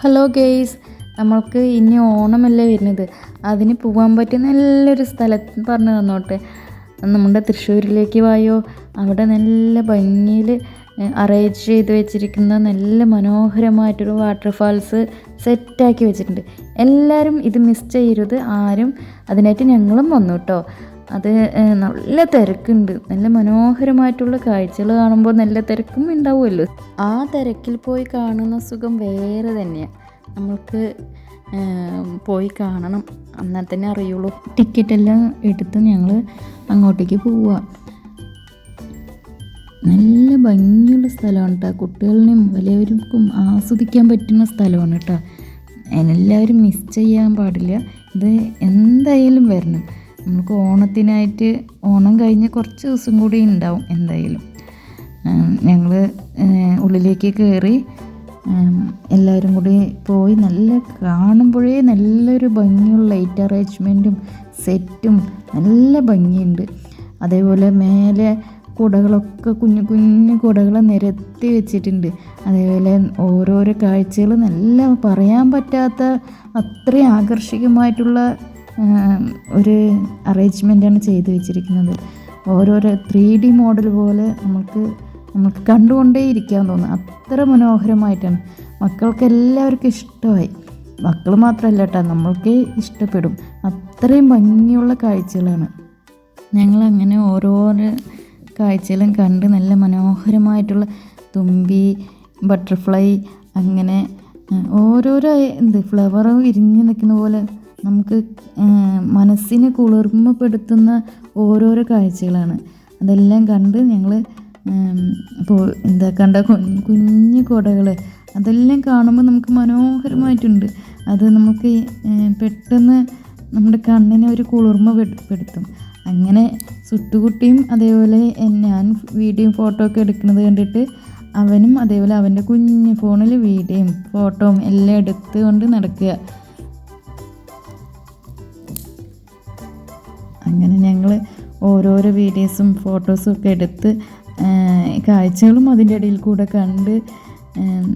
Hello guys, നമ്മൾക്ക് ഇനി ഓണമല്ലേ വരുന്നത്. അതിന് പോകാൻ പറ്റിയ നല്ലൊരു സ്ഥലം പറഞ്ഞു തന്നോട്ടെ. നമ്മുടെ തൃശ്ശൂരിലേക്ക് വായോ. അവിടെ നല്ല ഭംഗിയിൽ അറേഞ്ച് ചെയ്ത് വെച്ചിരിക്കുന്ന നല്ല മനോഹരമായിട്ടൊരു വാട്ടർഫാൾസ് സെറ്റാക്കി വെച്ചിട്ടുണ്ട്. എല്ലാവരും ഇത് മിസ് ചെയ്യരുത് ആരും. അതിനായിട്ട് ഞങ്ങളും വന്നു കേട്ടോ. അത് നല്ല തിരക്കുണ്ട്. നല്ല മനോഹരമായിട്ടുള്ള കാഴ്ചകൾ കാണുമ്പോൾ നല്ല തിരക്കും ഉണ്ടാവുമല്ലോ. ആ തിരക്കിൽ പോയി കാണുന്ന സുഖം വേറെ തന്നെയാണ്. നമ്മൾക്ക് പോയി കാണണം, എന്നാൽ തന്നെ അറിയുള്ളൂ. ടിക്കറ്റെല്ലാം എടുത്ത് ഞങ്ങൾ അങ്ങോട്ടേക്ക് പോവുക. നല്ല ഭംഗിയുള്ള സ്ഥലമാണ് കേട്ടോ. കുട്ടികളിനും വലിയവർക്കും ആസ്വദിക്കാൻ പറ്റുന്ന സ്ഥലമാണ് കേട്ടോ. എല്ലാവരും മിസ് ചെയ്യാൻ പാടില്ല. ഇത് എന്തായാലും വരണം. നമുക്ക് ഓണത്തിനായിട്ട്, ഓണം കഴിഞ്ഞ് കുറച്ച് ദിവസം കൂടി ഉണ്ടാവും എന്തായാലും. ഞങ്ങൾ ഉള്ളിലേക്ക് കയറി എല്ലാവരും കൂടി പോയി നല്ല കാണുമ്പോഴേ നല്ലൊരു ഭംഗിയുള്ള ലൈറ്റ് അറേഞ്ച്മെൻറ്റും സെറ്റും നല്ല ഭംഗിയുണ്ട്. അതേപോലെ മേലെ കുടകളൊക്കെ കുഞ്ഞു കുഞ്ഞു കുടകൾ നിരത്തി വെച്ചിട്ടുണ്ട്. അതേപോലെ ഓരോരോ കാഴ്ചകൾ നല്ല പറയാൻ പറ്റാത്ത അത്രയും ആകർഷകമായിട്ടുള്ള ഒരു അറേഞ്ച്മെൻറ്റാണ് ചെയ്തു വെച്ചിരിക്കുന്നത്. ഓരോരോ 3D മോഡൽ പോലെ നമുക്ക് കണ്ടുകൊണ്ടേ ഇരിക്കാൻ തോന്നും. അത്ര മനോഹരമായിട്ടാണ്. മക്കൾക്ക് എല്ലാവർക്കും ഇഷ്ടമായി. മക്കൾ മാത്രമല്ല കേട്ടോ, നമ്മൾക്ക് ഇഷ്ടപ്പെടും. അത്രയും ഭംഗിയുള്ള കാഴ്ചകളാണ്. ഞങ്ങളങ്ങനെ ഓരോരോ കാഴ്ചകളും കണ്ട് നല്ല മനോഹരമായിട്ടുള്ള തുമ്പി, ബട്ടർഫ്ലൈ, അങ്ങനെ ഓരോരോ ഫ്ലവർ വിരിഞ്ഞ് നിൽക്കുന്ന പോലെ നമുക്ക് മനസ്സിന് കുളിർമപ്പെടുത്തുന്ന ഓരോരോ കാഴ്ചകളാണ്. അതെല്ലാം കണ്ട് ഞങ്ങൾ കണ്ട കുഞ്ഞു കുടകൾ അതെല്ലാം കാണുമ്പോൾ നമുക്ക് മനോഹരമായിട്ടുണ്ട്. അത് നമുക്ക് പെട്ടെന്ന് നമ്മുടെ കണ്ണിനെ ഒരു കുളിർമപ്പെടുത്തും. അങ്ങനെ സുട്ടുകുട്ടിയും അതേപോലെ ഞാൻ വീഡിയോയും ഫോട്ടോ ഒക്കെ എടുക്കുന്നത് കണ്ടിട്ട് അവനും അതേപോലെ അവൻ്റെ കുഞ്ഞു ഫോണിൽ വീഡിയോയും ഫോട്ടോയും എല്ലാം എടുത്തുകൊണ്ട് നടക്കുക. അങ്ങനെ ഞങ്ങൾ ഓരോരോ വീഡിയോസും ഫോട്ടോസും ഒക്കെ എടുത്ത് കാഴ്ചകളും അതിൻ്റെ ഇടയിൽ കൂടെ കണ്ട്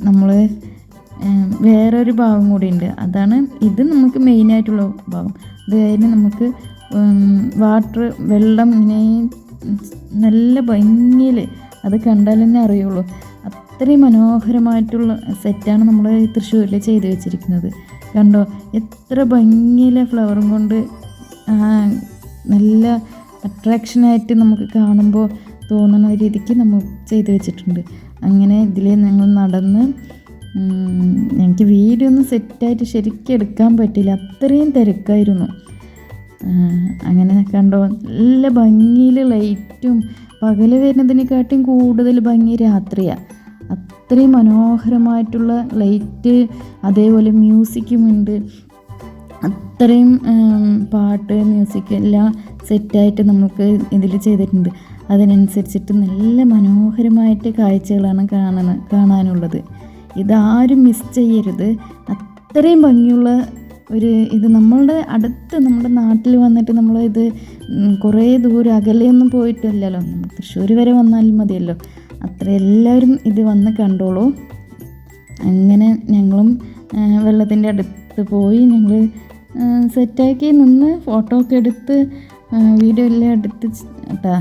നമ്മൾ വേറൊരു ഭാഗം കൂടി ഉണ്ട്. അതാണ് ഇത് നമുക്ക് മെയിനായിട്ടുള്ള ഭാഗം. അത് കഴിഞ്ഞ് നമുക്ക് വെള്ളം ഇങ്ങനെ നല്ല ഭംഗിയിൽ അത് കണ്ടാൽ തന്നെ അറിയുള്ളൂ. അത്രയും മനോഹരമായിട്ടുള്ള സെറ്റാണ് നമ്മൾ തൃശ്ശൂരിൽ ചെയ്ത് വെച്ചിരിക്കുന്നത്. കണ്ടോ, എത്ര ഭംഗിയിലെ ഫ്ലവറും കൊണ്ട് നല്ല അട്രാക്ഷനായിട്ട് നമുക്ക് കാണുമ്പോൾ തോന്നുന്ന രീതിക്ക് നമ്മൾ ചെയ്ത് വെച്ചിട്ടുണ്ട്. അങ്ങനെ ഇതിൽ ഞങ്ങൾ നടന്ന് എനിക്ക് വീഡിയോ ഒന്നും സെറ്റായിട്ട് ശരിക്കും എടുക്കാൻ പറ്റില്ല, അത്രയും തിരക്കായിരുന്നു. അങ്ങനെ കണ്ടോ, നല്ല ഭംഗിയിൽ ലൈറ്റും പകൽ വരുന്നതിനെക്കാട്ടും കൂടുതൽ ഭംഗി രാത്രിയാണ്. അത്രയും മനോഹരമായിട്ടുള്ള ലൈറ്റ്, അതേപോലെ മ്യൂസിക്കുമുണ്ട്. അത്രയും പാട്ട്, മ്യൂസിക് എല്ലാം സെറ്റായിട്ട് നമുക്ക് ഇതിൽ ചെയ്തിട്ടുണ്ട്. അതിനനുസരിച്ചിട്ട് നല്ല മനോഹരമായിട്ട് കാഴ്ചകളാണ് കാണാനുള്ളത്. ഇതാരും മിസ് ചെയ്യരുത്. അത്രയും ഭംഗിയുള്ള ഇത് നമ്മളുടെ നമ്മുടെ നാട്ടിൽ വന്നിട്ട് ഇത് കുറേ ദൂരം അകലെയൊന്നും പോയിട്ടില്ലല്ലോ. നമ്മൾ തൃശ്ശൂർ വരെ വന്നാലും മതിയല്ലോ. അത്ര എല്ലാവരും ഇത് വന്ന് കണ്ടോളൂ. അങ്ങനെ ഞങ്ങളും വെള്ളത്തിൻ്റെ അടുത്ത് പോയി ഞങ്ങൾ സെറ്റാക്കി നിന്ന് ഫോട്ടോ ഒക്കെ എടുത്ത് വീഡിയോ എല്ലാം എടുത്ത് കേട്ടാ.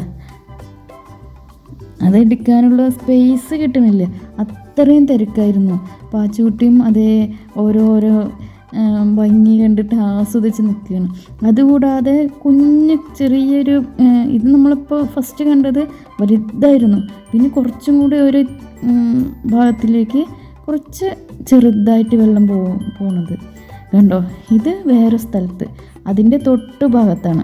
അതെടുക്കാനുള്ള സ്പേസ് കിട്ടണില്ല, അത്രയും തിരക്കായിരുന്നു. പാച്ചുകുട്ടിയും അതേ ഓരോരോ ഭംഗി കണ്ടിട്ട് ആസ്വദിച്ച് നിൽക്കുകയാണ്. അതുകൂടാതെ കുഞ്ഞ് ചെറിയൊരു ഇത് നമ്മളിപ്പോൾ ഫസ്റ്റ് കണ്ടത് വലുതായിരുന്നു. പിന്നെ കുറച്ചും കൂടി ഒരു ഭാഗത്തിലേക്ക് കുറച്ച് ചെറുതായിട്ട് വെള്ളം പോണത് കണ്ടോ. ഇത് വേറെ സ്ഥലത്ത്, അതിൻ്റെ തൊട്ട് ഭാഗത്താണ്.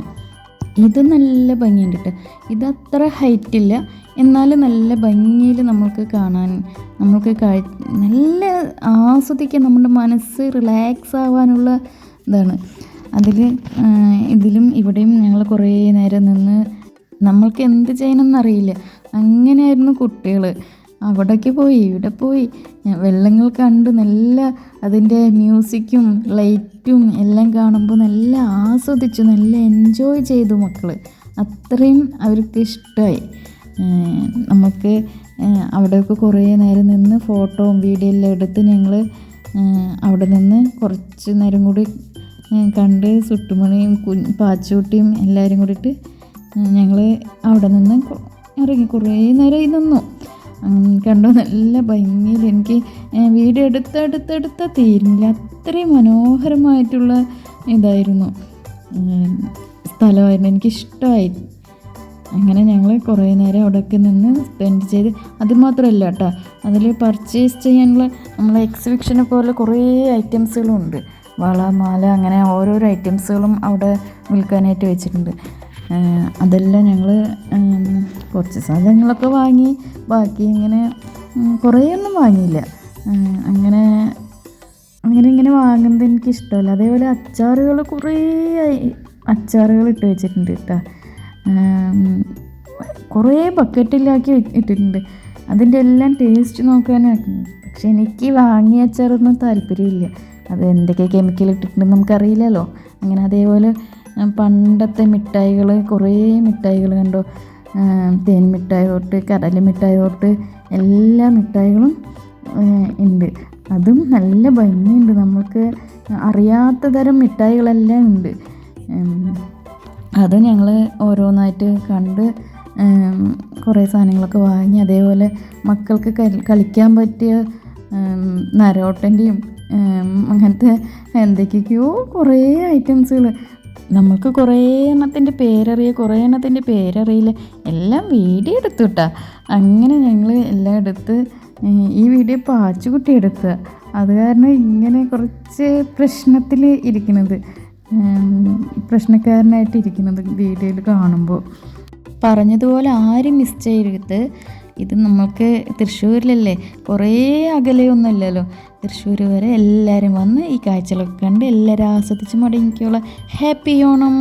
ഇത് നല്ല ഭംഗിയുണ്ട് കേട്ടോ. ഇതത്ര ഹൈറ്റില്ല, എന്നാലും നല്ല ഭംഗിയിൽ നമുക്ക് കാണാൻ, നമുക്ക് നല്ല ആസ്വദിക്കാൻ, നമ്മുടെ മനസ്സ് റിലാക്സ് ആവാനുള്ള ഇതാണ് ഇതിലും ഇവിടെയും ഞങ്ങൾ കുറേ നേരം നിന്ന് നമ്മൾക്ക് എന്ത് ചെയ്യണമെന്നറിയില്ല. അങ്ങനെയായിരുന്നു കുട്ടികൾ. അവിടേക്ക് പോയി ഇവിടെ പോയി വെള്ളങ്ങൾ കണ്ട് നല്ല അതിൻ്റെ മ്യൂസിക്കും ലൈറ്റും എല്ലാം കാണുമ്പോൾ നല്ല ആസ്വദിച്ചു, നല്ല എൻജോയ് ചെയ്തു മക്കൾ. അത്രയും അവർക്ക് ഇഷ്ടമായി. നമുക്ക് അവിടെയൊക്കെ കുറേ നേരം നിന്ന് ഫോട്ടോയും വീഡിയോ എല്ലാം എടുത്ത് ഞങ്ങൾ അവിടെ നിന്ന് കുറച്ച് നേരം കൂടി കണ്ട് സുട്ടുമണിയും പാച്ചൂട്ടിയും എല്ലാവരും കൂടിയിട്ട് ഞങ്ങൾ അവിടെ നിന്ന് ഇറങ്ങി കുറേ നേരം നിന്നു. കണ്ടു നല്ല ഭംഗിയിൽ. എനിക്ക് വീഡിയോ എടുത്തെടുത്ത തീരുന്നില്ല, അത്രയും മനോഹരമായിട്ടുള്ള ഇതായിരുന്നു, സ്ഥലമായിരുന്നു, എനിക്കിഷ്ടമായി. അങ്ങനെ ഞങ്ങൾ കുറേ നേരം അവിടെയൊക്കെ നിന്ന് സ്പെൻഡ് ചെയ്ത്. അതുമാത്രമല്ല കേട്ടോ, അതിൽ പർച്ചേസ് ചെയ്യാനുള്ള നമ്മളെ എക്സിബിഷനെ പോലെ കുറേ ഐറ്റംസുകളുണ്ട്. വള, മാല, അങ്ങനെ ഓരോരോ ഐറ്റംസുകളും അവിടെ വിൽക്കാനായിട്ട് വെച്ചിട്ടുണ്ട്. അതെല്ലാം ഞങ്ങൾ കുറച്ച് സാധനങ്ങളൊക്കെ വാങ്ങി. ബാക്കി ഇങ്ങനെ കുറേയൊന്നും വാങ്ങിയില്ല. ഇങ്ങനെ വാങ്ങുന്നത് എനിക്കിഷ്ടമല്ല. അതേപോലെ അച്ചാറുകൾ കുറേ അച്ചാറുകൾ ഇട്ട് വെച്ചിട്ടുണ്ട് കേട്ടോ. കുറേ ബക്കറ്റിലാക്കി ഇട്ടിട്ടുണ്ട്. അതിൻ്റെ എല്ലാം ടേസ്റ്റ് നോക്കാനാണ്. പക്ഷെ എനിക്ക് വാങ്ങിയ അച്ചാറൊന്നും താല്പര്യമില്ല. അത് എന്തൊക്കെ കെമിക്കൽ ഇട്ടിട്ടുണ്ടെന്ന് നമുക്കറിയില്ലല്ലോ. അങ്ങനെ അതേപോലെ പണ്ടത്തെ മിഠായികൾ, കുറേ മിഠായികൾ കണ്ടോ. തേൻ മിഠായി തൊട്ട് കടല മിഠായി തൊട്ട് എല്ലാ മിഠായികളും ഉണ്ട്. അതും നല്ല ഭംഗിയുണ്ട്. നമുക്ക് അറിയാത്ത തരം മിഠായികളെല്ലാം ഉണ്ട്. അത് ഞങ്ങൾ ഓരോന്നായിട്ട് കണ്ട് കുറേ സാധനങ്ങളൊക്കെ വാങ്ങി. അതേപോലെ മക്കൾക്ക് കളിക്കാൻ പറ്റിയ നരോട്ടൻ്റെയും അങ്ങനത്തെ എന്തൊക്കെയൊക്കെയോ കുറേ ഐറ്റംസുകൾ. നമ്മൾക്ക് കുറേ എണ്ണത്തിൻ്റെ പേരറിയില്ല. എല്ലാം വീഡിയോ എടുത്തു കേട്ടോ. അങ്ങനെ ഞങ്ങൾ എല്ലാം എടുത്ത് ഈ വീഡിയോ പാച്ചുകുട്ടി എടുത്തത്. അത് കാരണം ഇങ്ങനെ കുറച്ച് പ്രശ്നത്തിൽ ഇരിക്കുന്നത്, പ്രശ്നക്കാരനായിട്ട് ഇരിക്കുന്നത് വീഡിയോയിൽ കാണുമ്പോൾ. പറഞ്ഞതുപോലെ ആരും മിസ് ചെയ്യരുത്. ഇത് നമ്മൾക്ക് തൃശ്ശൂരിലല്ലേ, കുറേ അകലെയൊന്നുമില്ലല്ലോ. തൃശ്ശൂർ വരെ എല്ലാവരും വന്ന് ഈ കാഴ്ചകളൊക്കെ കണ്ട് എല്ലാവരും ആസ്വദിച്ച് മടങ്ങിക്കോളാം. ഹാപ്പി ഓണം.